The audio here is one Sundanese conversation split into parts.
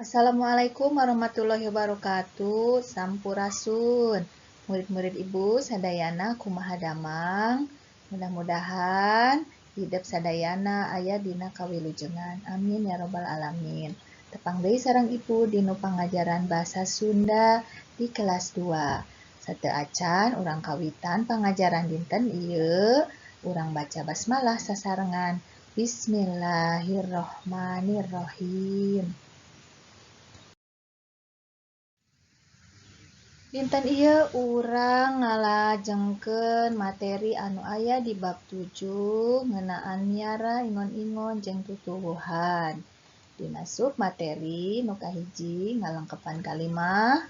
Assalamualaikum warahmatullahi wabarakatuh. Sampurasun. Murid-murid Ibu sadayana kumaha damang. Mudah-mudahan hidup sadayana aya dina kawilujengan. Amin ya robbal alamin. Tepang deui sareng Ibu dinu pangajaran bahasa Sunda di kelas 2. Sateu acan urang kawitan pangajaran dinten ieu urang baca basmalah sasarengan. Bismillahirrohmanirrohim. Dinten ieu urang ngalajengkeun materi anu aya di bab 7 ngeunaan miara ingon-ingon jeung tutuwuhan. Dina sub materi nu kahiji ngalengkepan kalimah,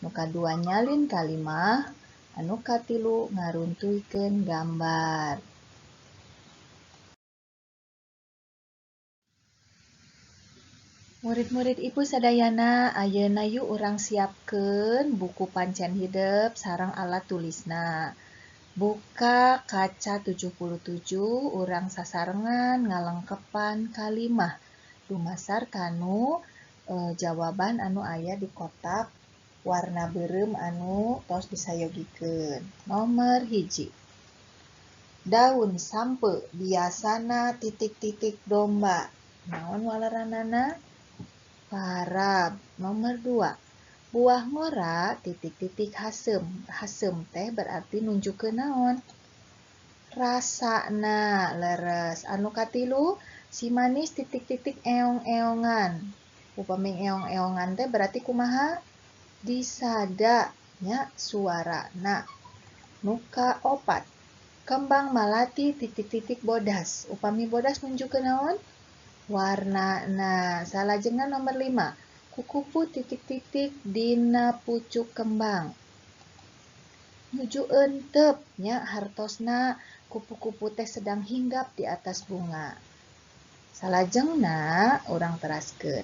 nu kadua nyalin kalimah, anu katilu ngaruntuykeun gambar. Murid-murid Ibu sadayana, ayeuna yuk urang siapkeun buku pancen hidup sareng alat tulisna. Buka kaca 77, urang sasarengan ngalengkepan kalimah. Dumasar kanu jawaban anu aya di kotak warna beureum anu tos disayogikeun. Nomor hiji. Daun sampe biasana titik-titik domba. Naon waleranana? Parab. Nomor 2. Buah ngora titik-titik hasem. Hasem teh berarti nunjukkeun naon? Rasana leres. Anu katilu si manis titik-titik eong-eongan. Upami eong-eongan teh berarti kumaha? Disada nya suarana. Nu kaopat. Kembang malati titik-titik bodas. Upami bodas nunjukkeun naon? Warnana. Salajengna nomor 5. Kukupu titik-titik dina pucuk kembang. Nuju euteup nya hartosna kupu-kupu teh sedang hinggap di atas bunga. Salajengna urang teraskeun.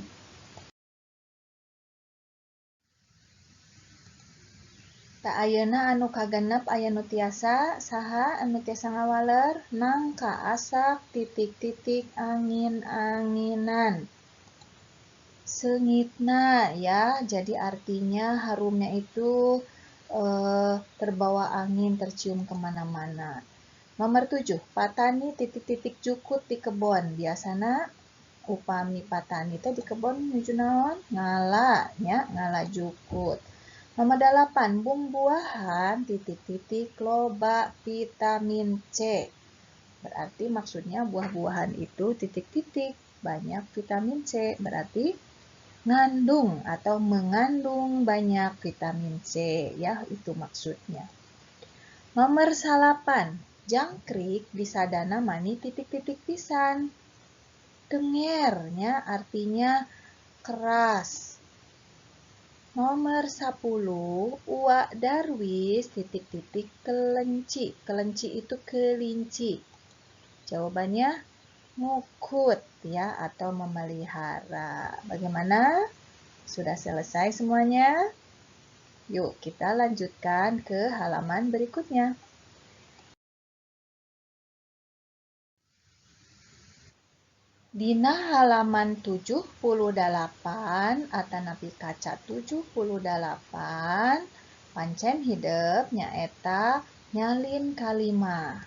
Ta ayeuna anu kagenep aya nu tiasa saha anu tiasa ngawaler? Nangka asak titik-titik angin-anginan. Seungitna ya, jadi artinya harumnya itu terbawa angin, tercium kemana-mana. Nomor 7, patani titik-titik jukut di kebon. Biasana upami patani teh di kebon nuju naon? Ngala nya, ngala jukut. Nomor 8, buah-buahan titik-titik loba vitamin C. Berarti maksudnya buah-buahan itu titik-titik banyak vitamin C. Berarti ngandung atau mengandung banyak vitamin C, ya itu maksudnya. Nomor 8, jangkrik disadana mani titik-titik pisan. Dengernya artinya keras. Nomor 10, uak darwis titik-titik kelenci. Kelenci itu kelinci. Jawabannya ngukut ya atau memelihara. Bagaimana? Sudah selesai semuanya? Yuk kita lanjutkan ke halaman berikutnya. Dina halaman 78 atanapi kaca 78 pancen hidup nyaeta nyalin kalimah.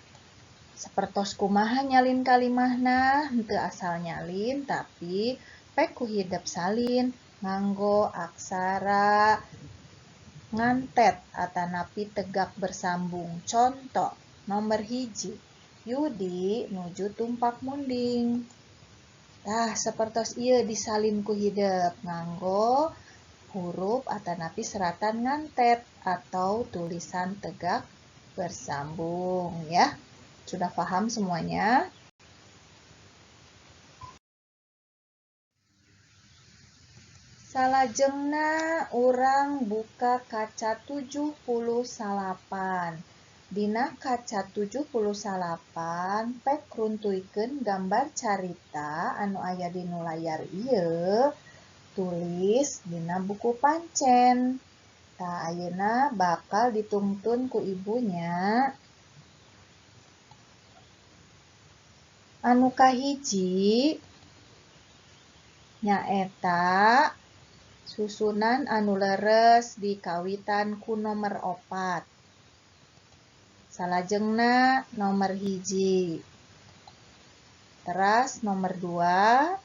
Sapertos kumaha nyalin kalimahna? Henteu asal nyalin tapi pek ku hidup salin nganggo aksara ngantet atanapi tegak bersambung. Contoh nomor hiji. Yudi nuju tumpak munding. Tah sapertos ieu disalin ku hidup nganggo huruf atanapi seratan ngantet atau tulisan tegak bersambung ya. Sudah paham semuanya? Salajengna urang buka kaca 78. Dina kaca 78 pek runtuykeun gambar carita anu aya di nu layar ieu tulis dina buku pancen. Tah ayeuna bakal ditungtun ku ibunya. Anu kahiji nyaeta Susunan anu leres di kawitan ku nomer 4. Salajengna nomer 1. Teras nomer 2.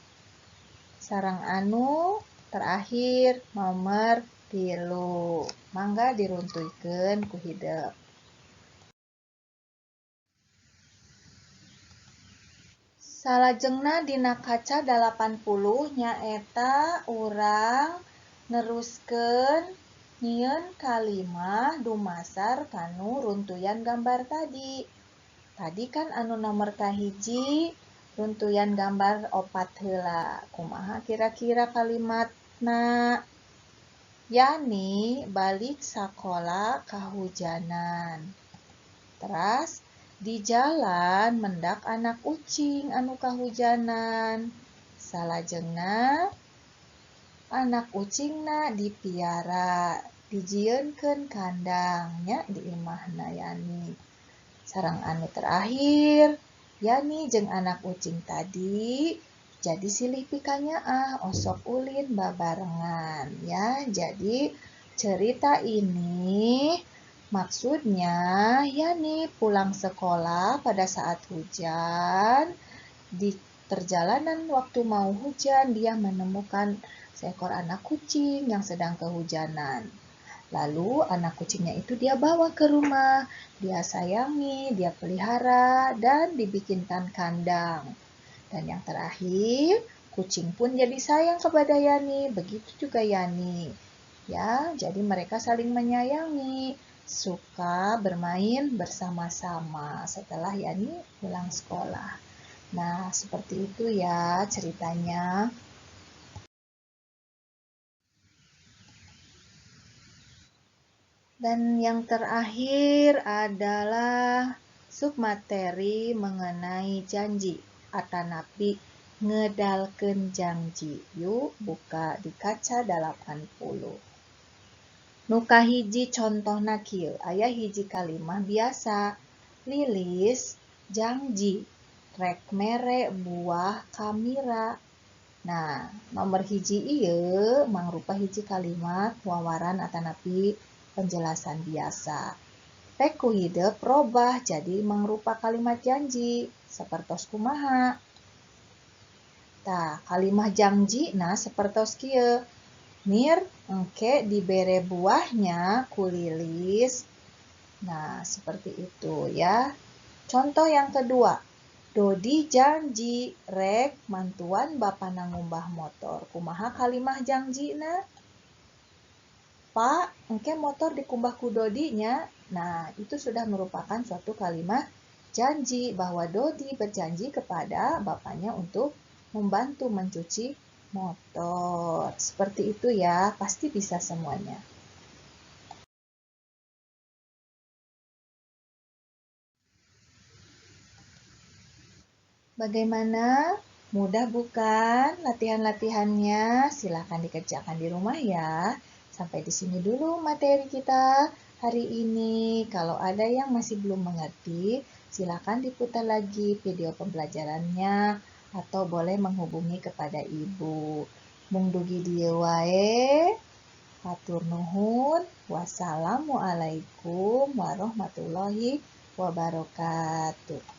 Sareng anu terakhir nomer 3. Mangga diruntuykeun ku hideuk. Salajengna dina kaca 80 nyaeta urang neruskeun nyieun kalimah dumasar kanu runtuyan gambar tadi. Tadi kan anu nomor kahiji runtuyan gambar 4 heula. Kumaha kira-kira kalimatna? Yani balik sakola kahujanan. Teras di jalan mendak anak ucing anu kahujanan. Salajengna anak ucingna dipiara, dijieunkeun kandang nya di imahna Yani. Sareng anu terakhir, Yani jeung anak ucing tadi jadi silih pikanyaah osok ulin babarengan ya. Jadi cerita ini maksudnya Yani pulang sekolah pada saat hujan. Di perjalanan waktu mau hujan dia menemukan seekor anak kucing yang sedang kehujanan. Lalu anak kucingnya itu dia bawa ke rumah, dia sayangi, dia pelihara, dan dibikinkan kandang. Dan yang terakhir, kucing pun jadi sayang kepada Yani, begitu juga Yani. Ya, jadi mereka saling menyayangi, suka bermain bersama-sama setelah Yani pulang sekolah. Nah, seperti itu ya ceritanya. Dan yang terakhir adalah submateri mengenai janji atanapi ngedalkeun janji. Yuk buka di kaca 80. Nu kahiji contohna kieu, aya hiji kalimah biasa. Lilis janji rek mere buah kamira. Nah, nomor hiji ieu mangrupa hiji kalimat wawaran atanapi penjelasan biasa. Rek ku hideuk robah jadi mangrupa kalimat janji. Sapertos kumaha? Tah, kalimah janji nah sapertos kieu. Mir engke dibere buahnya ku Lilis. Nah, seperti itu ya. Contoh yang kedua. Dodi janji rek mantuan bapana ngumbah motor. Kumaha kalimah janjina? Pak, engke motor dikumbah ku Dodi nya. Nah, itu sudah merupakan suatu kalimat janji bahwa Dodi berjanji kepada bapaknya untuk membantu mencuci motor. Seperti itu ya, pasti bisa semuanya. Bagaimana? Mudah bukan latihan-latihannya? Silakan dikerjakan di rumah ya. Sampai di sini dulu materi kita hari ini. Kalau ada yang masih belum mengerti, silakan diputar lagi video pembelajarannya atau boleh menghubungi kepada ibu. Mung dugi dieu wae. Hatur nuhun. Wassalamualaikum warahmatullahi wabarakatuh.